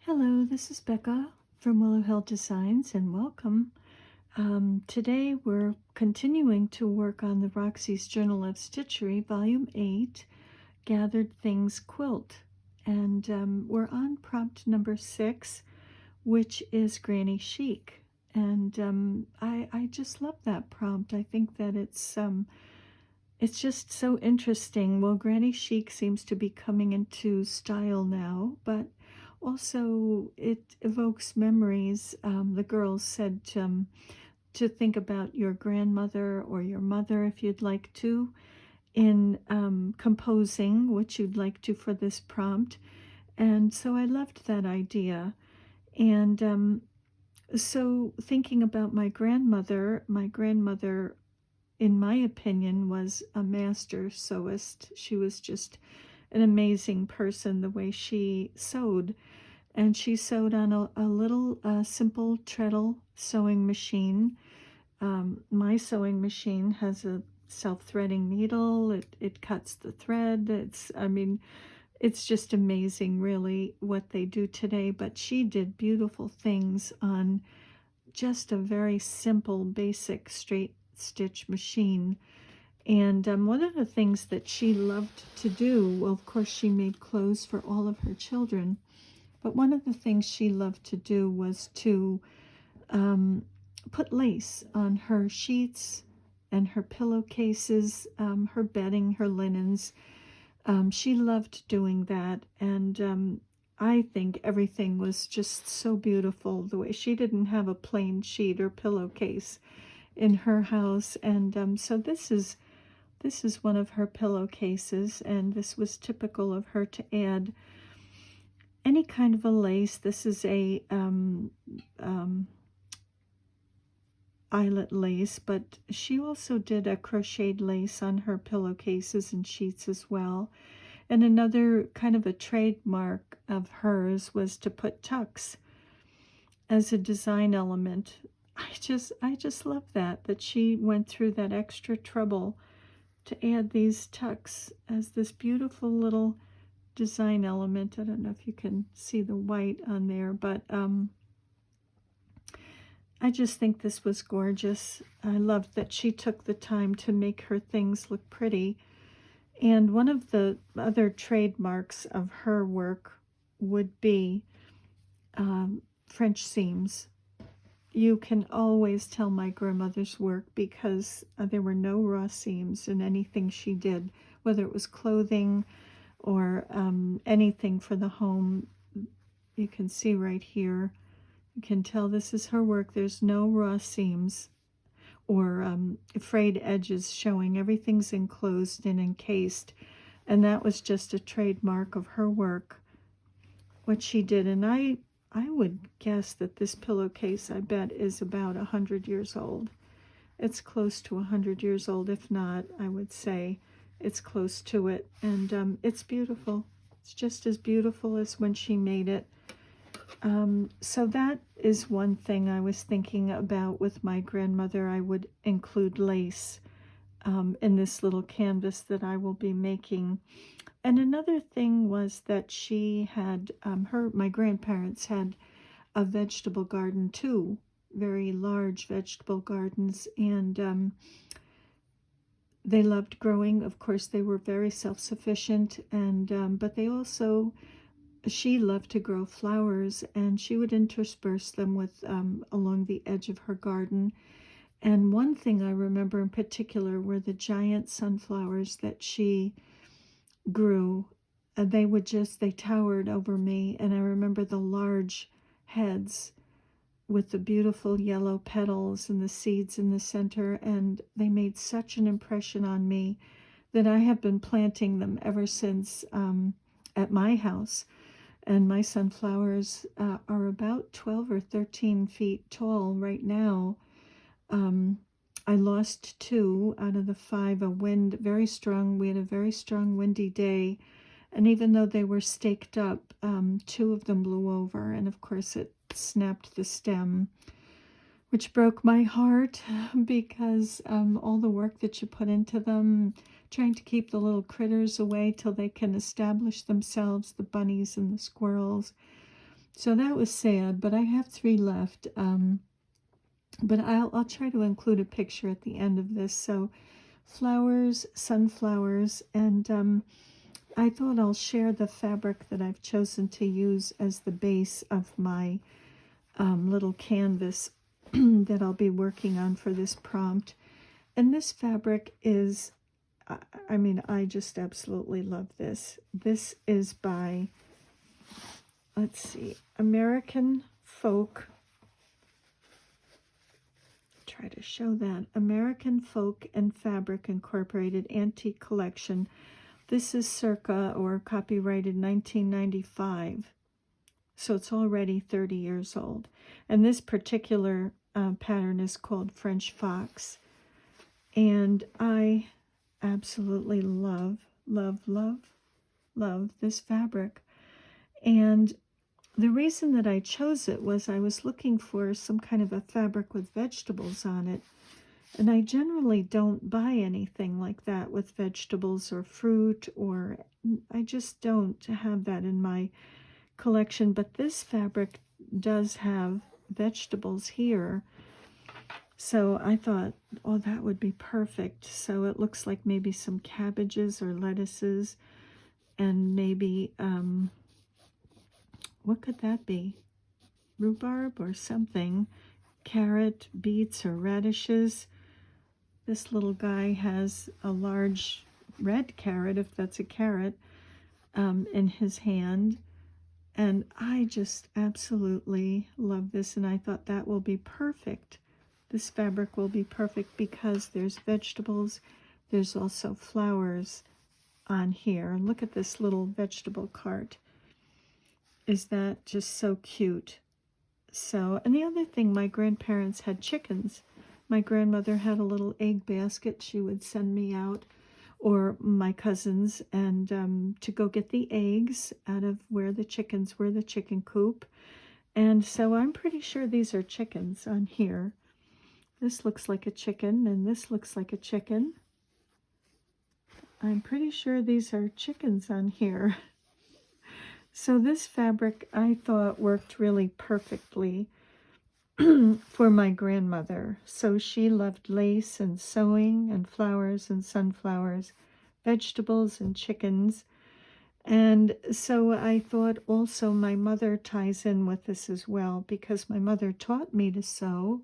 Hello, this is Becca from Willow Hill Designs, and welcome. Today we're continuing to work on the Roxy's Journal of Stitchery, Volume 8, Gathered Things Quilt. And we're on prompt number 6, which is Granny Chic. And I just love that prompt. I think that it's just so interesting. Well, Granny Chic seems to be coming into style now, but also it evokes memories. The girls said to think about your grandmother or your mother if you'd like to in composing what you'd like to for this prompt. And so I loved that idea. And so thinking about my grandmother, in my opinion, was a master sewist. She was just an amazing person, the way she sewed. And she sewed on a little simple treadle sewing machine. My sewing machine has a self-threading needle. It cuts the thread. It's just amazing, really, what they do today. But she did beautiful things on just a very simple, basic straight stitch machine. And one of the things that she loved to do, well, of course, she made clothes for all of her children, but one of the things she loved to do was to put lace on her sheets and her pillowcases, her bedding, her linens. She loved doing that, and I think everything was just so beautiful. The way she didn't have a plain sheet or pillowcase in her house, and so this is one of her pillowcases, and this was typical of her to add any kind of a lace. This is a eyelet lace, but she also did a crocheted lace on her pillowcases and sheets as well. And another kind of a trademark of hers was to put tucks as a design element. I just love that she went through that extra trouble to add these tucks as this beautiful little design element. I don't know if you can see the white on there, but I just think this was gorgeous. I loved that she took the time to make her things look pretty. And one of the other trademarks of her work would be French seams. You can always tell my grandmother's work because there were no raw seams in anything she did, whether it was clothing or anything for the home. You can see right here, you can tell this is her work. There's no raw seams or frayed edges showing. Everything's enclosed and encased, and that was just a trademark of her work, what she did. And I would guess that this pillowcase, I bet, is about 100 years old. It's close to 100 years old. If not, I would say it's close to it. And it's beautiful. It's just as beautiful as when she made it. So that is one thing I was thinking about with my grandmother. I would include lace in this little canvas that I will be making. And another thing was that she had, my grandparents had a vegetable garden too, very large vegetable gardens, and they loved growing. Of course, they were very self-sufficient, and but they also, she loved to grow flowers, and she would intersperse them with along the edge of her garden. And one thing I remember in particular were the giant sunflowers that she grew. They towered over me, and I remember the large heads with the beautiful yellow petals and the seeds in the center, and they made such an impression on me that I have been planting them ever since at my house. And my sunflowers are about 12 or 13 feet tall right now. I lost 2 out of the 5. We had a very strong windy day. And even though they were staked up, 2 of them blew over. And of course it snapped the stem, which broke my heart because all the work that you put into them, trying to keep the little critters away till they can establish themselves, the bunnies and the squirrels. So that was sad, but I have 3 left. But I'll try to include a picture at the end of this. So flowers, sunflowers, and I thought I'll share the fabric that I've chosen to use as the base of my little canvas that I'll be working on for this prompt. And this fabric is, I mean, I just absolutely love this. This is by, let's see, American Folk. Try to show that. American Folk and Fabric Incorporated Antique Collection. This is circa or copyrighted 1995. So it's already 30 years old. And this particular pattern is called French Fox. And I absolutely love, love, love, love this fabric. And the reason that I chose it was I was looking for some kind of a fabric with vegetables on it. And I generally don't buy anything like that with vegetables or fruit, or I just don't have that in my collection. But this fabric does have vegetables here. So I thought, oh, that would be perfect. So it looks like maybe some cabbages or lettuces, and maybe, what could that be? Rhubarb or something. Carrot, beets, or radishes. This little guy has a large red carrot, if that's a carrot, in his hand. And I just absolutely love this, and I thought that will be perfect. This fabric will be perfect because there's vegetables. There's also flowers on here. And look at this little vegetable cart. Is that just so cute? So, and the other thing, my grandparents had chickens. My grandmother had a little egg basket she would send me out, or my cousins, and to go get the eggs out of where the chickens were, the chicken coop. And so I'm pretty sure these are chickens on here. This looks like a chicken, and this looks like a chicken. I'm pretty sure these are chickens on here. So this fabric I thought worked really perfectly for my grandmother. So she loved lace and sewing and flowers and sunflowers, vegetables and chickens. And so I thought also my mother ties in with this as well, because my mother taught me to sew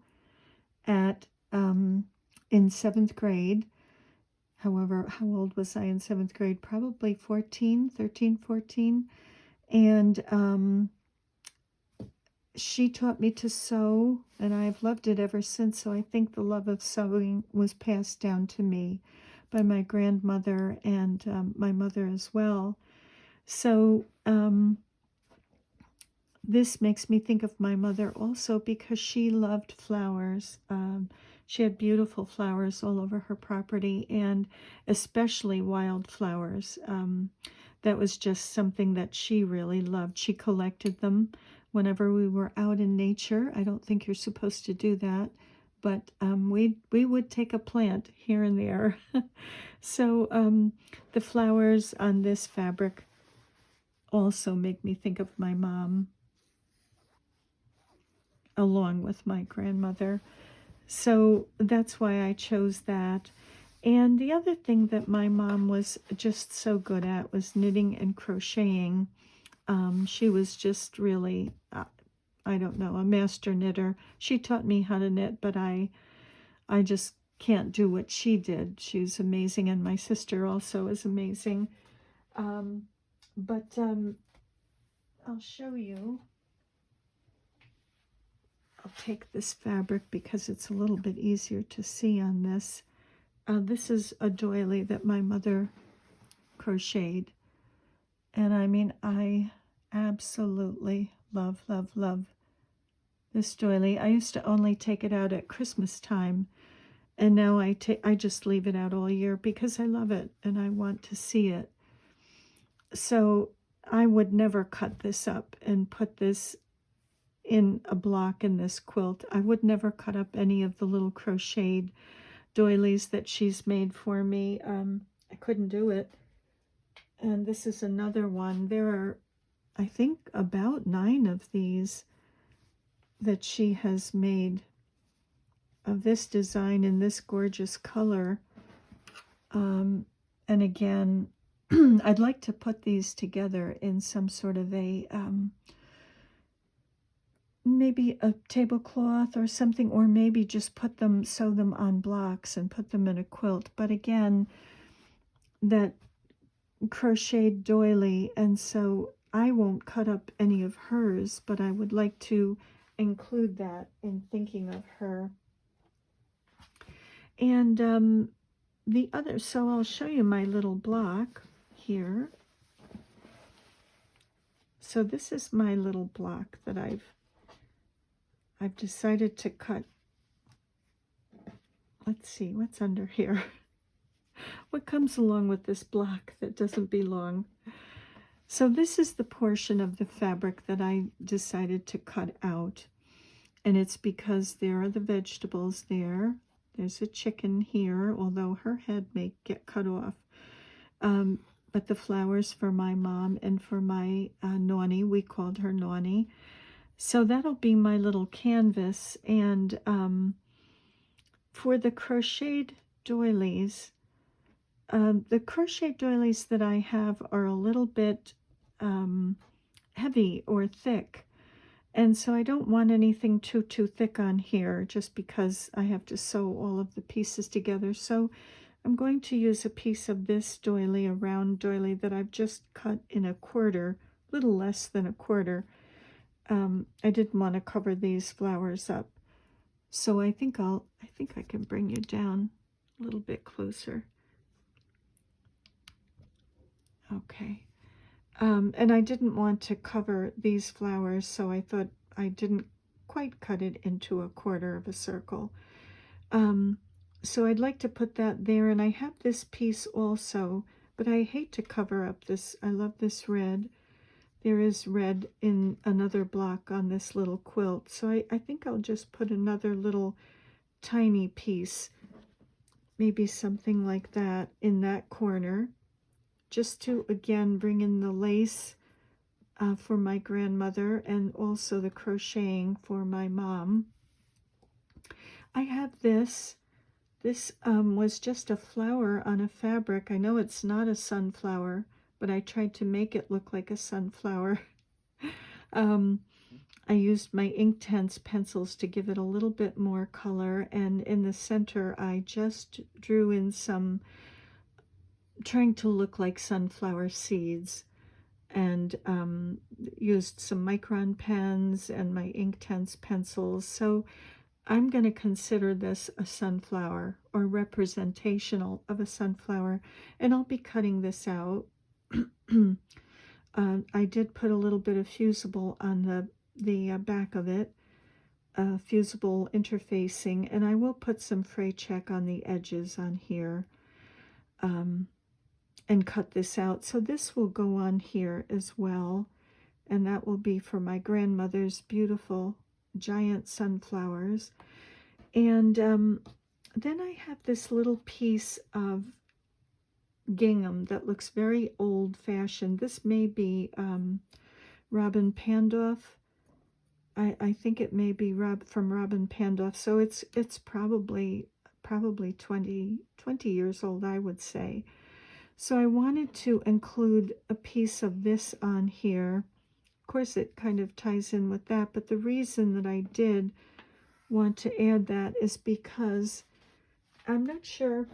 at in 7th grade. However, how old was I in 7th grade? Probably 13, 14. And she taught me to sew, and I've loved it ever since. So I think the love of sewing was passed down to me by my grandmother and my mother as well. So this makes me think of my mother also, because she loved flowers. She had beautiful flowers all over her property, and especially wildflowers. That was just something that she really loved. She collected them whenever we were out in nature. I don't think you're supposed to do that, but we would take a plant here and there. So the flowers on this fabric also make me think of my mom, along with my grandmother. So that's why I chose that. And the other thing that my mom was just so good at was knitting and crocheting. She was just really, I don't know, a master knitter. She taught me how to knit, but I just can't do what she did. She's amazing, and my sister also is amazing. But I'll show you. I'll take this fabric because it's a little bit easier to see on this. This is a doily that my mother crocheted. And I mean, I absolutely love, love, love this doily. I used to only take it out at Christmas time. And now I just leave it out all year because I love it and I want to see it. So I would never cut this up and put this in a block in this quilt. I would never cut up any of the little crocheted doilies that she's made for me. I couldn't do it. And this is another one. There are, I think about 9 of these that she has made of this design in this gorgeous color. And again, I'd like to put these together in some sort of a maybe a tablecloth or something, or maybe just sew them on blocks and put them in a quilt. But again, that crocheted doily, and so I won't cut up any of hers, but I would like to include that in thinking of her. And the other, so I'll show you my little block here. So this is my little block that I've decided to cut. Let's see what's under here. What comes along with this block that doesn't belong? So this is the portion of the fabric that I decided to cut out. And it's because there are the vegetables there. There's a chicken here, although her head may get cut off. But the flowers for my mom and for my Nonny, we called her Nonny. So that'll be my little canvas. And for the crocheted doilies, the crochet doilies that I have are a little bit heavy or thick. And so I don't want anything too thick on here, just because I have to sew all of the pieces together. So I'm going to use a piece of this doily, a round doily that I've just cut in a quarter, a little less than a quarter. I didn't want to cover these flowers up. So I think I can bring you down a little bit closer. Okay. And I didn't want to cover these flowers, so I thought I didn't quite cut it into a quarter of a circle. So I'd like to put that there, and I have this piece also, but I hate to cover up this. I love this red. There is red in another block on this little quilt, so I think I'll just put another little tiny piece, maybe something like that, in that corner, just to, again, bring in the lace for my grandmother and also the crocheting for my mom. I have this. This was just a flower on a fabric. I know it's not a sunflower, but I tried to make it look like a sunflower. I used my Inktense pencils to give it a little bit more color, and in the center I just drew in some, trying to look like sunflower seeds, and used some micron pens and my Inktense pencils. So I'm going to consider this a sunflower, or representational of a sunflower, and I'll be cutting this out. I did put a little bit of fusible on the back of it, fusible interfacing, and I will put some fray check on the edges on here. And cut this out. So this will go on here as well, and that will be for my grandmother's beautiful giant sunflowers. And then I have this little piece of gingham that looks very old-fashioned. This may be Robin Pandolf. I think it may be from Robin Pandolf. So it's probably 20 years old, I would say. So I wanted to include a piece of this on here. Of course, it kind of ties in with that, but the reason that I did want to add that is because I'm not sure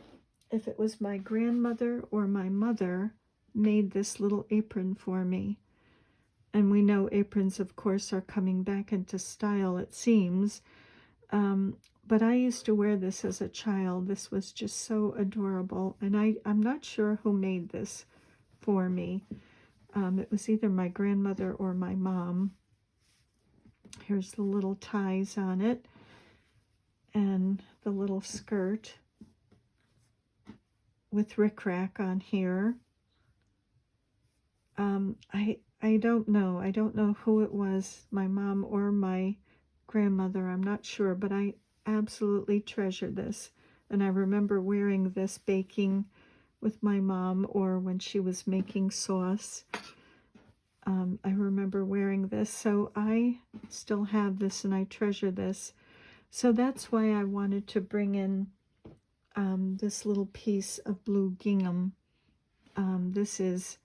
if it was my grandmother or my mother made this little apron for me. And we know aprons, of course, are coming back into style, it seems. But I used to wear this as a child. This was just so adorable. And I'm not sure who made this for me. It was either my grandmother or my mom. Here's the little ties on it and the little skirt with rickrack on here. I don't know. I don't know who it was, my mom or my grandmother. I'm not sure, but I absolutely treasure this, and I remember wearing this baking with my mom, or when she was making sauce. I remember wearing this, so I still have this and I treasure this. So that's why I wanted to bring in this little piece of blue gingham. This is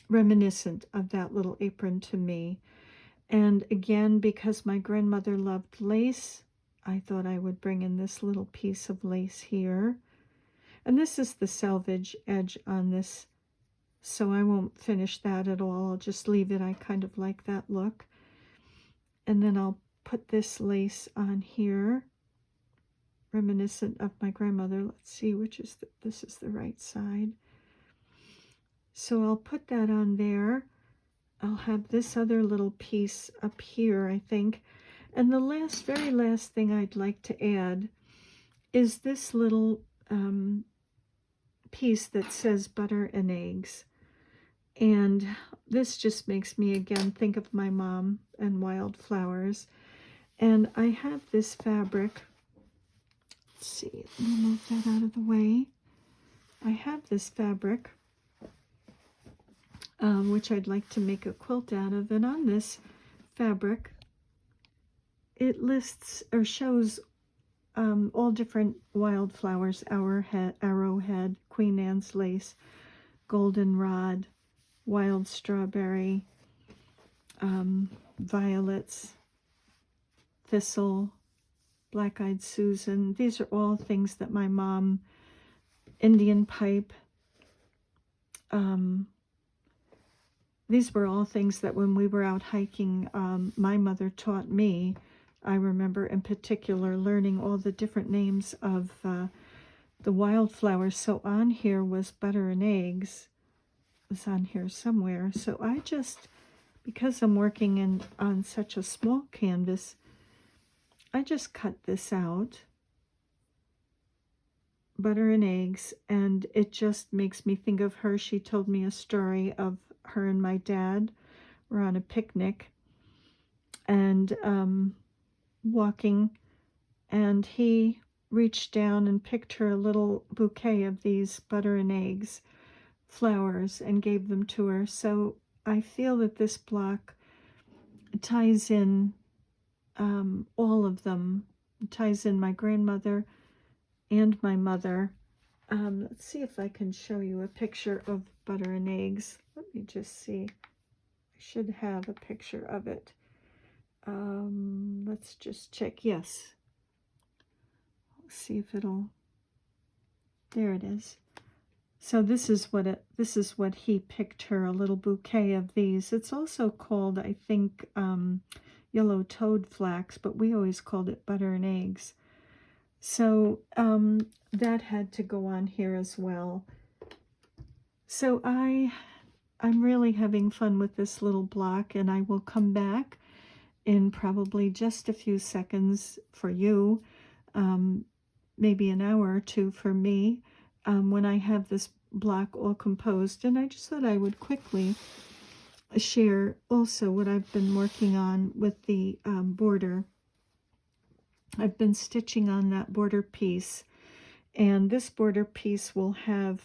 reminiscent of that little apron to me. And again, because my grandmother loved lace, I thought I would bring in this little piece of lace here. And this is the selvage edge on this, so I won't finish that at all. I'll just leave it. I kind of like that look. And then I'll put this lace on here, reminiscent of my grandmother. Let's see which is this is the right side. So I'll put that on there. I'll have this other little piece up here, I think. And the very last thing I'd like to add is this little piece that says butter and eggs. And this just makes me again think of my mom and wildflowers. And I have this fabric. Let's see, let me move that out of the way. I have this fabric, which I'd like to make a quilt out of. And on this fabric, it lists or shows all different wildflowers: arrowhead, Queen Anne's lace, goldenrod, wild strawberry, violets, thistle, black-eyed Susan. These are all things that my mom, Indian pipe, these were all things that when we were out hiking, my mother taught me. I remember in particular learning all the different names of the wildflowers. So on here was butter and eggs. It was on here somewhere. So I just, because I'm working on such a small canvas, I just cut this out, butter and eggs, and it just makes me think of her. She told me a story of her and my dad were on a picnic and walking, and he reached down and picked her a little bouquet of these butter and eggs flowers and gave them to her. So I feel that this block ties in all of them. It ties in my grandmother and my mother. Let's see if I can show you a picture of butter and eggs. Let me just see. I should have a picture of it. Let's just check. Yes. Let's see if it'll. There it is. So this is what he picked her, a little bouquet of these. It's also called, I think, yellow toad flax, but we always called it butter and eggs. So that had to go on here as well. So I'm really having fun with this little block, and I will come back in probably just a few seconds for you, maybe an hour or two for me, when I have this block all composed. And I just thought I would quickly share also what I've been working on with the border. I've been stitching on that border piece, and this border piece will have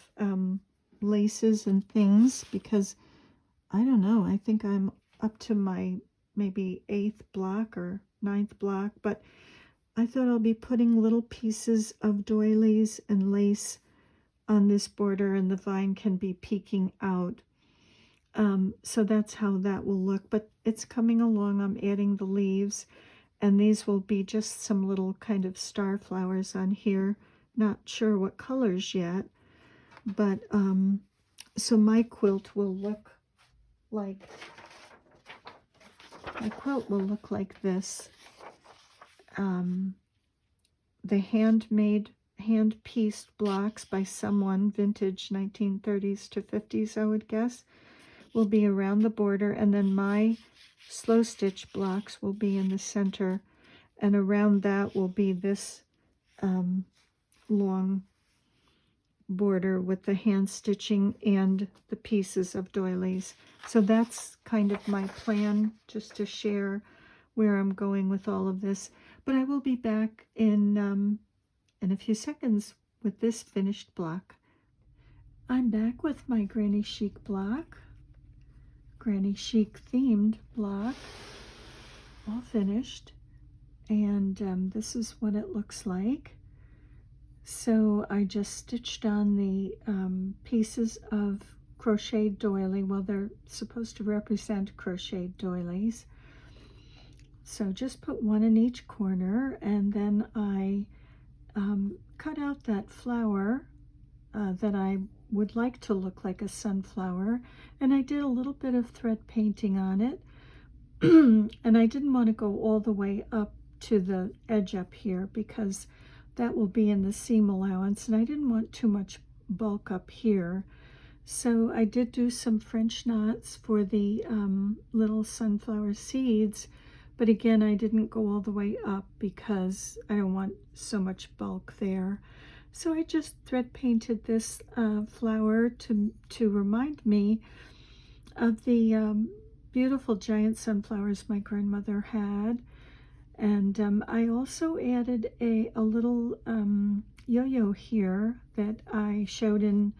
laces and things, because I don't know, I think I'm up to my maybe 8th block or 9th block, but I thought I'll be putting little pieces of doilies and lace on this border, and the vine can be peeking out. So that's how that will look, but it's coming along. I'm adding the leaves, and these will be just some little kind of star flowers on here. Not sure what colors yet, but so my quilt will look like this. The hand-pieced blocks by someone, vintage 1930s to 50s, I would guess, will be around the border, and then my slow stitch blocks will be in the center, and around that will be this long border with the hand stitching and the pieces of doilies. So that's kind of my plan, just to share where I'm going with all of this. But I will be back in a few seconds with this finished block. I'm back with my Granny Chic block, Granny Chic themed block, all finished. And this is what it looks like. So I just stitched on the pieces of crocheted doily. Well, they're supposed to represent crocheted doilies. So just put one in each corner, and then I cut out that flower that I would like to look like a sunflower, and I did a little bit of thread painting on it. And I didn't want to go all the way up to the edge up here because that will be in the seam allowance, and I didn't want too much bulk up here. So I did do some French knots for the little sunflower seeds, but again, I didn't go all the way up because I don't want so much bulk there. So I just thread painted this flower to remind me of the beautiful giant sunflowers my grandmother had. And I also added a little yo-yo here that I showed in,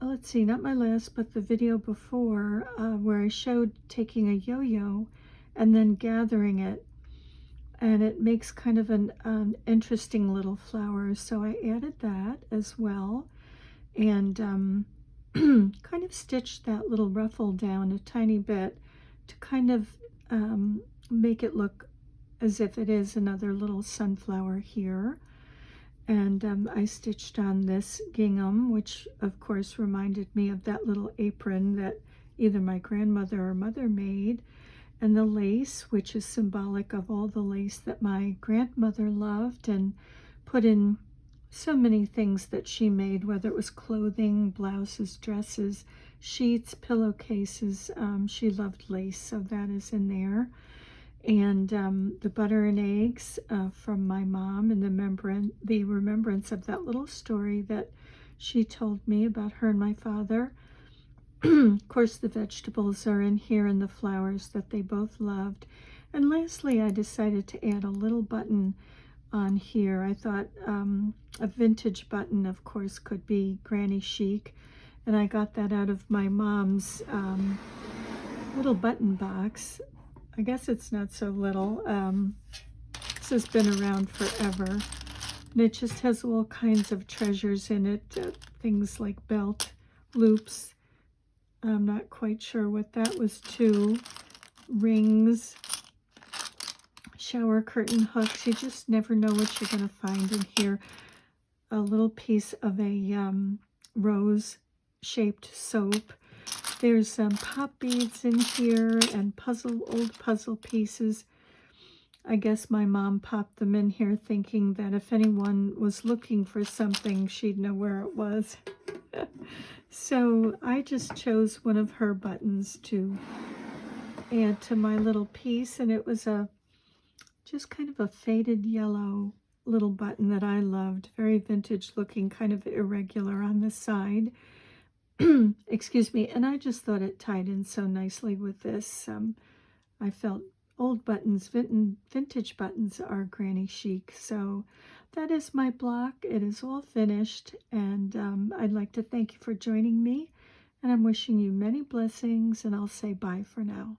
let's see, not my last, but the video before, where I showed taking a yo-yo and then gathering it. And it makes kind of an interesting little flower. So I added that as well. And kind of stitched that little ruffle down a tiny bit to kind of make it look as if it is another little sunflower here. And I stitched on this gingham, which of course reminded me of that little apron that either my grandmother or mother made, and the lace, which is symbolic of all the lace that my grandmother loved and put in so many things that she made, whether it was clothing, blouses, dresses, sheets, pillowcases. She loved lace, so that is in there. And the butter and eggs from my mom, and the remembrance of that little story that she told me about her and my father. Of course, the vegetables are in here and the flowers that they both loved. And lastly, I decided to add a little button on here. I thought a vintage button, of course, could be Granny Chic, and I got that out of my mom's little button box. I guess it's not so little. This has been around forever, and it just has all kinds of treasures in it, things like belt loops. I'm not quite sure what that was too. Rings, shower curtain hooks. You just never know what you're going to find in here. A little piece of a rose-shaped soap. There's some pop beads in here and old puzzle pieces. I guess my mom popped them in here thinking that if anyone was looking for something, she'd know where it was. So I just chose one of her buttons to add to my little piece, and it was just kind of a faded yellow little button that I loved. Very vintage looking, kind of irregular on the side. Excuse me. And I just thought it tied in so nicely with this. I felt old buttons, vintage buttons are Granny Chic. So that is my block. It is all finished, and I'd like to thank you for joining me, and I'm wishing you many blessings, and I'll say bye for now.